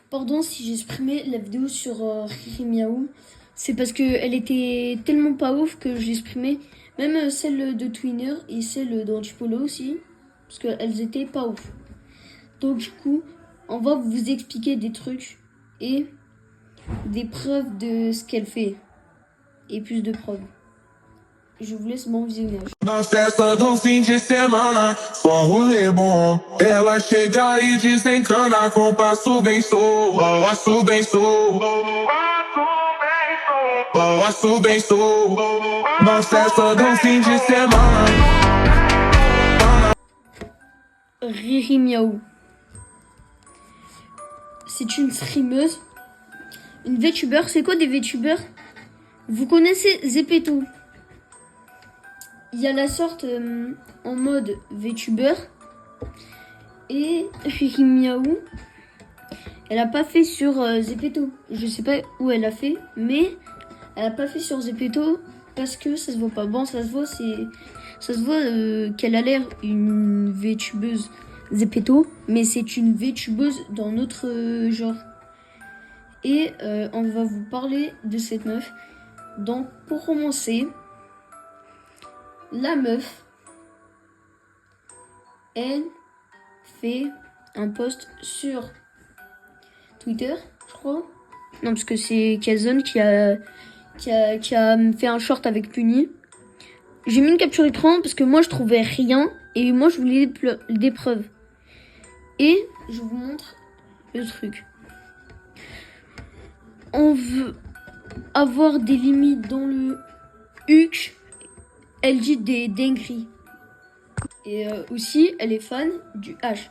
Pardon si j'ai supprimé la vidéo sur Riri Miaou. C'est parce qu'elle était tellement pas ouf que je l'ai supprimée. Même celle de Twinner et celle d'Antipolo aussi. Parce qu'elles étaient pas ouf. Donc du coup, on va vous expliquer des trucs et des preuves de ce qu'elle fait. Et plus de preuves. Je vous laisse mon visionnage. Na festa do fim de semana, só rolê bom. Ela chega e desencana com passo bem sou, passo bem sou, passo bem sou. Na festa do fim de semana. Riri Miaou. C'est une streameuse. Une VTuber. C'est quoi des VTubers? Vous connaissez Zepeto? Il y a la sorte en mode VTuber. Et Riri Miaou, elle a pas fait sur Zepeto. Je sais pas où elle a fait, mais elle a pas fait sur Zepeto parce que ça se voit pas. Bon, ça se voit qu'elle a l'air une VTubeuse Zepeto, mais c'est une VTubeuse dans notre genre. Et on va vous parler de cette meuf. Donc, pour commencer, la meuf, elle fait un post sur Twitter, je crois. Non, parce que c'est Kazon qui a fait un short avec Puni. J'ai mis une capture écran parce que moi je trouvais rien et moi je voulais des preuves. Et je vous montre le truc. On veut avoir des limites dans le HUC. Elle dit des dingueries. Et aussi, elle est fan du H.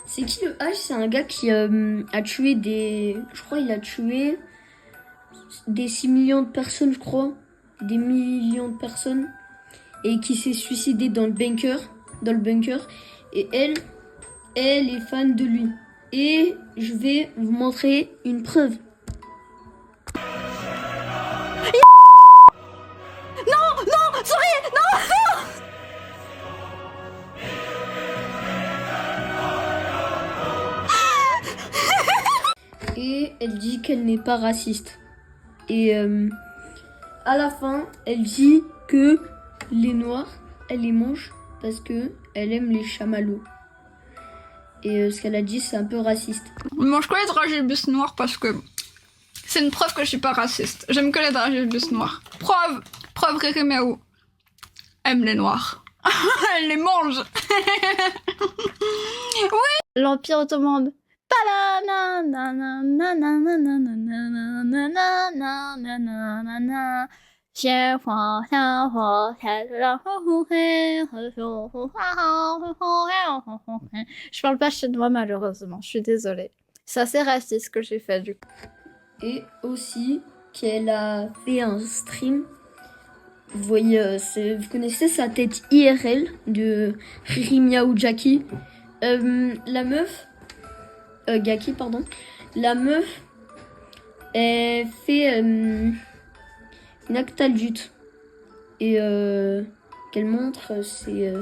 C'est qui le H? C'est un gars qui a tué des... Je crois il a tué des 6 millions de personnes, je crois. Des millions de personnes. Et qui s'est suicidé dans le bunker. Et elle est fan de lui. Et je vais vous montrer une preuve. Et elle dit qu'elle n'est pas raciste. Et à la fin, elle dit que les noirs, elle les mange parce que elle aime les chamallows. Et ce qu'elle a dit, c'est un peu raciste. Je mange que les dragibus noirs parce que c'est une preuve que je suis pas raciste. J'aime que les dragibus noirs. Preuve Riri Miaou aime les noirs. Elle les mange. Oui. L'Empire ottoman. Je parle pas chinois malheureusement, je suis désolée. C'est assez raciste ce que j'ai fait du coup. Et aussi qu'elle a fait un stream. Vous voyez, vous connaissez sa tête IRL de Riri Miaou Jackie. La meuf, Gaki, pardon. La meuf, elle fait une actaljute. Et qu'elle montre, c'est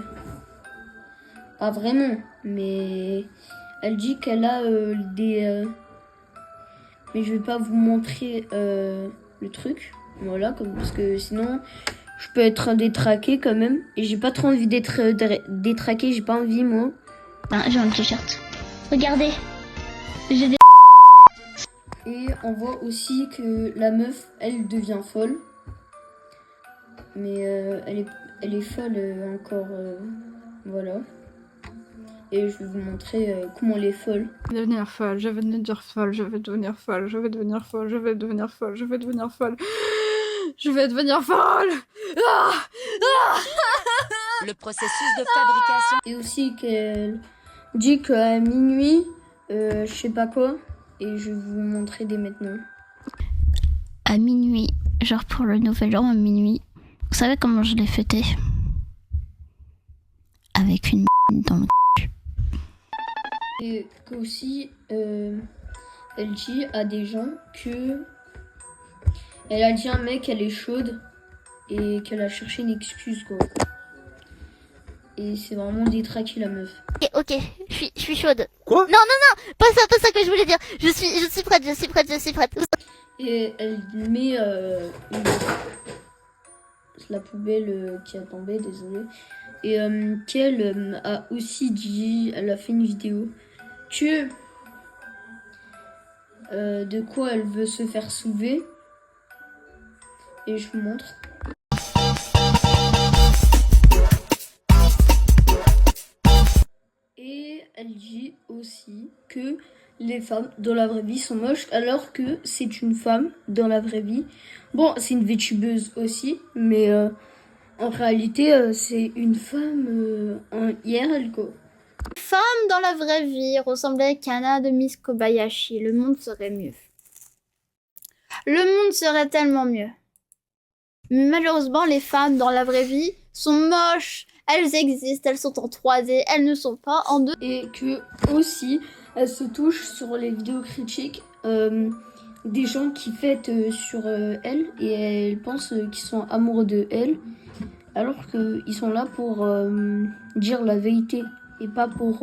pas vraiment, mais elle dit qu'elle a des... mais je vais pas vous montrer le truc. Voilà, parce que sinon, je peux être détraqué quand même. Et j'ai pas trop envie d'être détraqué, j'ai pas envie, moi. Ah, j'ai un t-shirt. Regardez. J'ai des... Et on voit aussi que la meuf, elle devient folle. Mais elle est folle encore. Voilà. Et je vais vous montrer comment elle est folle. Je vais devenir folle, je vais devenir folle, je vais devenir folle, je vais devenir folle, je vais devenir folle, je vais devenir folle. Je vais devenir folle. Le processus de fabrication. Et aussi qu'elle dit qu'à minuit, je sais pas quoi. Et je vais vous montrer dès maintenant. À minuit, genre pour le nouvel an à minuit. Vous savez comment je l'ai fêté? Avec une dans le... Et qu'aussi, elle dit à des gens que... Elle a dit à un mec qu'elle est chaude et qu'elle a cherché une excuse, quoi. Et c'est vraiment détraqué la meuf. Ok, je suis chaude. Quoi? Non, pas ça que je voulais dire. Je suis prête. Et elle met la poubelle qui a tombé, désolé. Et qu'elle a aussi dit, elle a fait une vidéo, que de quoi elle veut se faire sauver. Et je vous montre. Et elle dit aussi que les femmes dans la vraie vie sont moches alors que c'est une femme dans la vraie vie. Bon, c'est une VTubeuse aussi, mais en réalité, c'est une femme en IRL quoi. Femme dans la vraie vie ressemblait à Kana de Miss Kobayashi. Le monde serait mieux. Le monde serait tellement mieux. Mais malheureusement, les femmes dans la vraie vie sont moches. Elles existent, elles sont en 3D, elles ne sont pas en 2D. Et que aussi, elle se touche sur les vidéos critiques des gens qui fêtent sur elle et elle pense qu'ils sont amoureux de elle alors qu'ils sont là pour dire la vérité et pas pour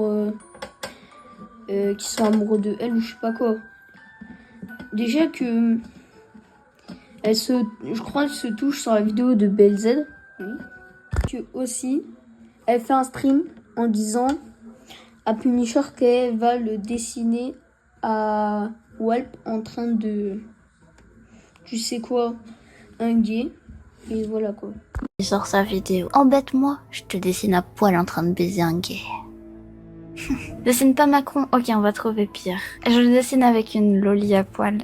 qu'ils sont amoureux de elle ou je sais pas quoi. Déjà que je crois qu'elle se touche sur la vidéo de BLZ. Oui. Que aussi, elle fait un stream en disant à Punisher qu'elle va le dessiner à Walp en train de, tu sais quoi, un gay. Et voilà quoi. Il sort sa vidéo. Embête-moi, je te dessine à poil en train de baiser un gay. Dessine pas Macron. Ok, on va trouver pire. Je le dessine avec une loli à poil.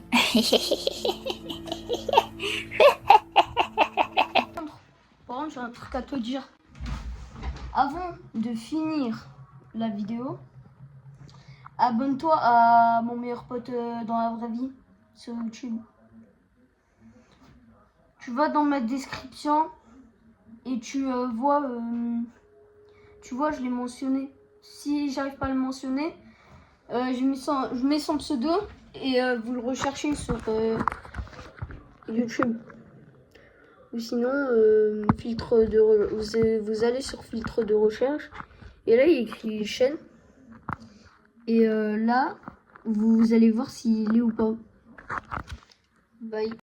Par contre, j'ai un truc à te dire. Avant de finir la vidéo, abonne-toi à mon meilleur pote dans la vraie vie sur YouTube. Tu vas dans ma description et tu vois, je l'ai mentionné. Si j'arrive pas à le mentionner, je mets son pseudo et vous le recherchez sur YouTube. Ou sinon, vous allez sur filtre de recherche et là il y a écrit chaîne. Et là, vous allez voir s'il est ou pas. Bye.